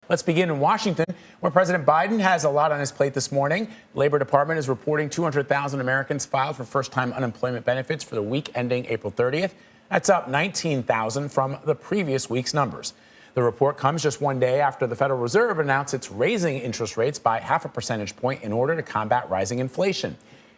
Let's begin in Washington, where President Biden has a lot on his plate this morning. The Labor Department is reporting 200,000 Americans filed for first-time unemployment benefits for the week ending April 30th. That's up 19,000 from the previous week's numbers. The report comes just one day after the Federal Reserve announced it's raising interest rates by 0.5 percentage point in order to combat rising inflation.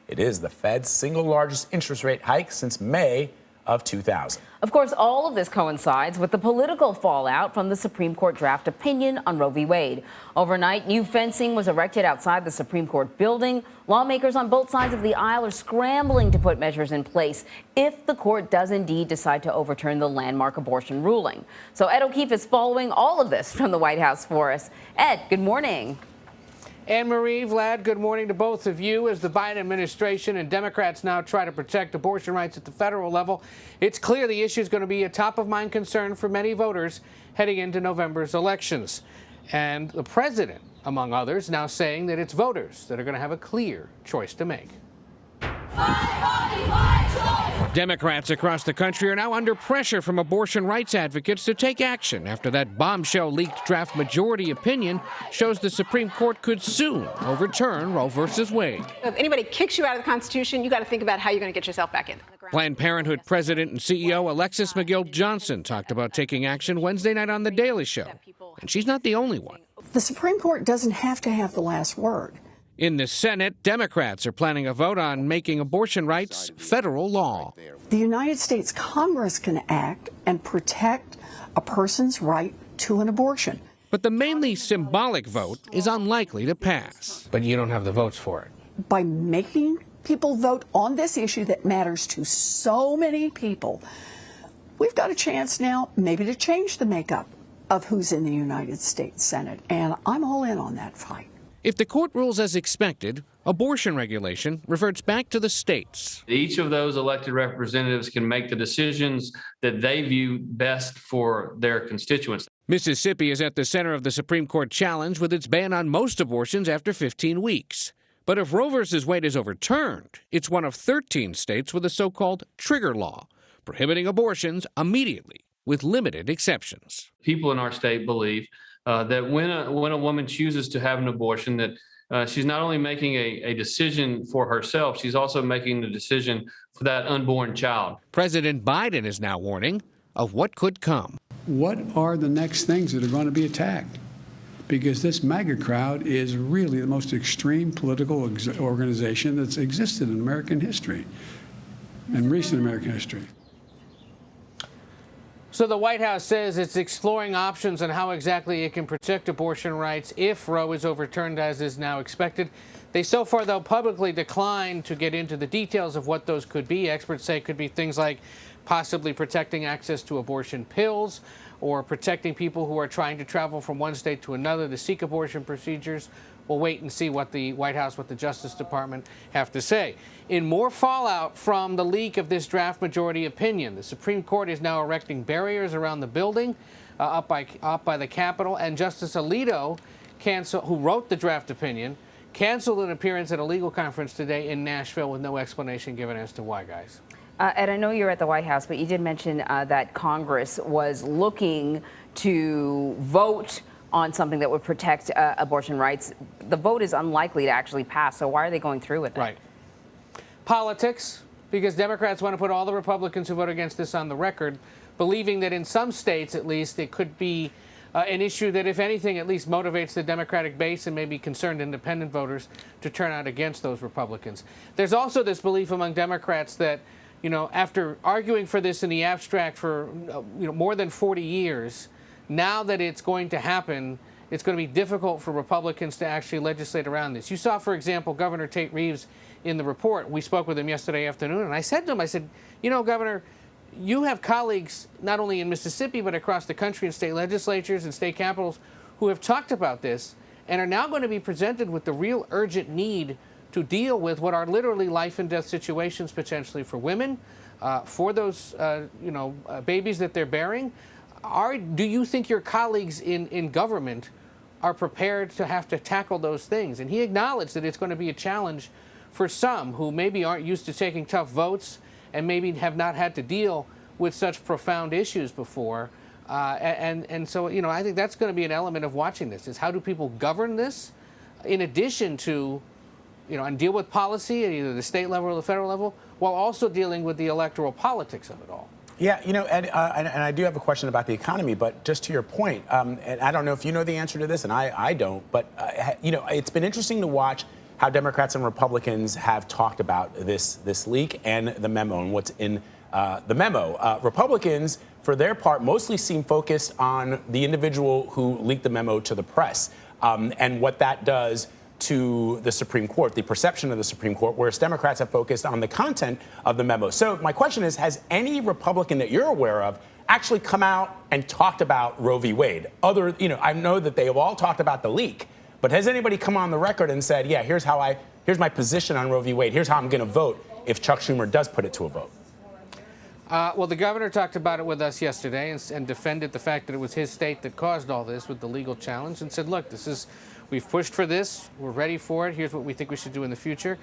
It is the Fed's single largest interest rate hike since May of 2000. Of course, all of this coincides with the political fallout from the Supreme Court draft opinion on Roe v. Wade. Overnight, new fencing was erected outside the Supreme Court building. Lawmakers on both sides of the aisle are scrambling to put measures in place if the court does indeed decide to overturn the landmark abortion ruling. So Ed O'Keefe is following all of this from the White House for us. Ed, good morning. Anne-Marie, Vlad, good morning to both of you. As the Biden administration and Democrats now try to protect abortion rights at the federal level, it's clear the issue is going to be a top-of-mind concern for many voters heading into November's elections. And the president, among others, now saying that it's voters that are going to have a clear choice to make. Democrats across the country are now under pressure from abortion rights advocates to take action after that bombshell leaked draft majority opinion shows the Supreme Court could soon overturn Roe v. Wade. If anybody kicks you out of the Constitution, you got to think about how you're going to get yourself back in. Planned Parenthood President and CEO Alexis McGill Johnson talked about taking action Wednesday night on The Daily Show. And she's not the only one. The Supreme Court doesn't have to have the last word. In the Senate, Democrats are planning a vote on making abortion rights federal law. The United States Congress can act and protect a person's right to an abortion. But the mainly symbolic vote is unlikely to pass. But you don't have the votes for it. By making people vote on this issue that matters to so many people, we've got a chance now maybe to change the makeup of who's in the United States Senate. And I'm all in on that fight. If the court rules as expected, abortion regulation reverts back to the states. Each of those elected representatives can make the decisions that they view best for their constituents. Mississippi is at the center of the Supreme Court challenge with its ban on most abortions after 15 weeks. But if Roe v. Wade is overturned, it's one of 13 states with a so-called trigger law, prohibiting abortions immediately with limited exceptions. People in our state believe that when a woman chooses to have an abortion, that she's not only making a decision for herself, she's also making the decision for that unborn child. President Biden is now warning of what could come. What are the next things that are going to be attacked? Because this MAGA crowd is really the most extreme political organization that's existed in American history, in recent American history. So the White House says it's exploring options on how exactly it can protect abortion rights if Roe is overturned, as is now expected. They so far, though, publicly declined to get into the details of what those could be. Experts say it could be things like possibly protecting access to abortion pills or protecting people who are trying to travel from one state to another to seek abortion procedures. We'll wait and see what the White House, what the Justice Department have to say. In more fallout from the leak of this draft majority opinion, the Supreme Court is now erecting barriers around the building up by the Capitol, and Justice Alito, who wrote the draft opinion, canceled an appearance at a legal conference today in Nashville with no explanation given as to why, guys. Ed, I know you're at the White House, but you did mention that Congress was looking to vote on something that would protect abortion rights. The vote is unlikely to actually pass, so why are they going through with it? Right. Politics, because Democrats want to put all the Republicans who vote against this on the record, believing that in some states, at least, it could be an issue that, if anything, at least motivates the Democratic base and maybe concerned independent voters to turn out against those Republicans. There's also this belief among Democrats that, you know, after arguing for this in the abstract for more than 40 years, now that it's going to happen, it's going to be difficult for Republicans to actually legislate around this. You saw, for example, Governor Tate Reeves in the report. We spoke with him yesterday afternoon, and I said to him, I said, you know, Governor, you have colleagues not only in Mississippi but across the country in state legislatures and state capitals who have talked about this and are now going to be presented with the real urgent need to deal with what are literally life and death situations potentially for women, for those babies that they're bearing. Do you think your colleagues in government are prepared to have to tackle those things? And he acknowledged that it's going to be a challenge for some who maybe aren't used to taking tough votes and maybe have not had to deal with such profound issues before. And so, I think that's going to be an element of watching this, is how do people govern this in addition to, and deal with policy at either the state level or the federal level, while also dealing with the electoral politics of it all. Yeah, and I do have a question about the economy, but just to your point, and I don't know if you know the answer to this, and I don't, but, it's been interesting to watch how Democrats and Republicans have talked about this leak and the memo and what's in the memo. Republicans, for their part, mostly seem focused on the individual who leaked the memo to the press and what that does to the Supreme Court, the perception of the Supreme Court, whereas Democrats have focused on the content of the memo. So my question is, has any Republican that you're aware of actually come out and talked about Roe v. Wade? I know that they have all talked about the leak, but has anybody come on the record and said, yeah, here's my position on Roe v. Wade, here's how I'm going to vote if Chuck Schumer does put it to a vote? Well, the governor talked about it with us yesterday and defended the fact that it was his state that caused all this with the legal challenge and said, look, we've pushed for this, we're ready for it, here's what we think we should do in the future.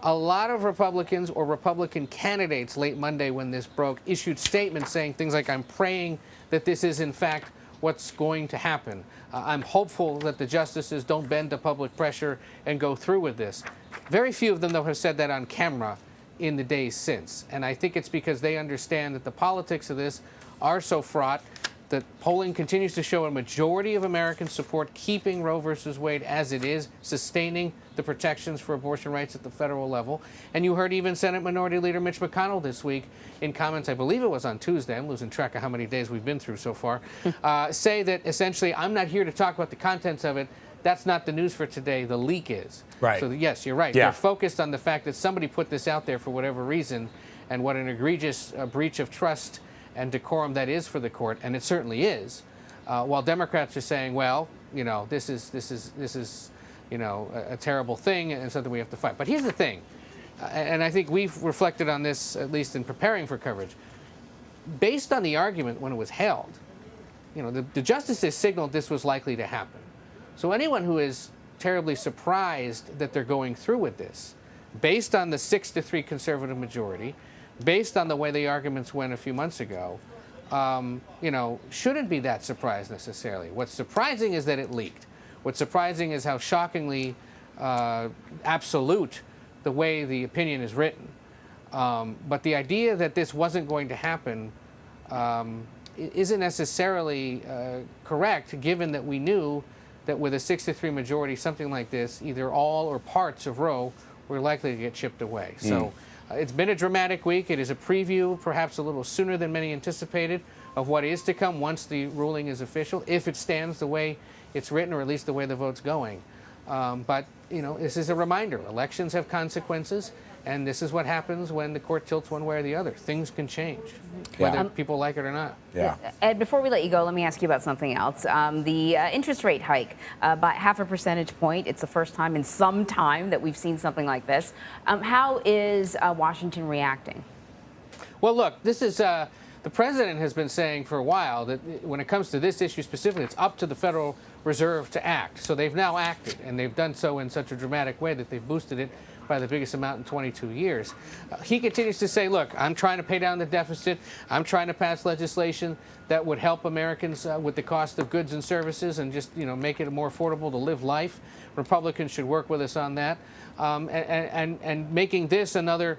A lot of Republicans or Republican candidates late Monday when this broke issued statements saying things like, I'm praying that this is in fact what's going to happen. I'm hopeful that the justices don't bend to public pressure and go through with this. Very few of them, though, have said that on camera in the days since. And I think it's because they understand that the politics of this are so fraught that polling continues to show a majority of Americans support keeping Roe versus Wade as it is, sustaining the protections for abortion rights at the federal level. And you heard even Senate Minority Leader Mitch McConnell this week in comments, I believe it was on Tuesday, I'm losing track of how many days we've been through so far, say that essentially, I'm not here to talk about the contents of it. That's not the news for today. The leak is. Right. So yes, you're right. Yeah. They're focused on the fact that somebody put this out there for whatever reason, and what an egregious breach of trust and decorum that is for the court, and it certainly is. While Democrats are saying, well, this is a terrible thing and something we have to fight. But here's the thing, and I think we've reflected on this at least in preparing for coverage. Based on the argument when it was held, the justices signaled this was likely to happen. So anyone who is terribly surprised that they're going through with this, based on the 6-3 conservative majority, based on the way the arguments went a few months ago, shouldn't be that surprised necessarily. What's surprising is that it leaked. What's surprising is how shockingly absolute the way the opinion is written. But the idea that this wasn't going to happen isn't necessarily correct, given that we knew that with a 6-3 majority, something like this, either all or parts of Roe were likely to get chipped away. So it's been a dramatic week. It is a preview, perhaps a little sooner than many anticipated, of what is to come once the ruling is official, if it stands the way it's written, or at least the way the vote's going. But, this is a reminder. Elections have consequences, and this is what happens when the court tilts one way or the other. Things can change, whether people like it or not. Yeah. Ed, before we let you go, let me ask you about something else. The interest rate hike by 0.5 percentage point. It's the first time in some time that we've seen something like this. How is Washington reacting? Well, look, this is the president has been saying for a while that when it comes to this issue specifically, it's up to the Federal Reserve to act. So they've now acted, and they've done so in such a dramatic way that they've boosted it by the biggest amount in 22 years. He continues to say, look, I'm trying to pay down the deficit. I'm trying to pass legislation that would help Americans with the cost of goods and services and just, make it more affordable to live life. Republicans should work with us on that. And making this another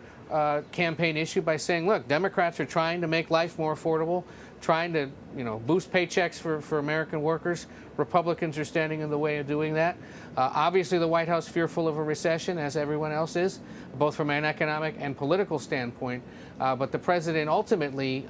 campaign issue by saying, look, Democrats are trying to make life more affordable, trying to, boost paychecks for American workers. Republicans are standing in the way of doing that. Obviously, the White House fearful of a recession, as everyone else is, both from an economic and political standpoint. But the president ultimately,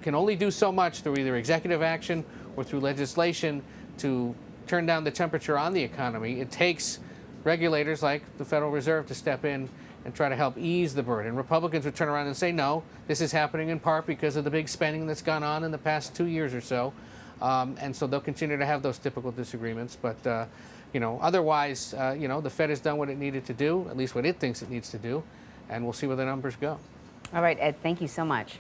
can only do so much through either executive action or through legislation to turn down the temperature on the economy. It takes regulators like the Federal Reserve to step in and try to help ease the burden. Republicans would turn around and say, no, this is happening in part because of the big spending that's gone on in the past 2 years or so. And so they'll continue to have those typical disagreements. But, otherwise, the Fed has done what it needed to do, at least what it thinks it needs to do, and we'll see where the numbers go. All right, Ed, thank you so much.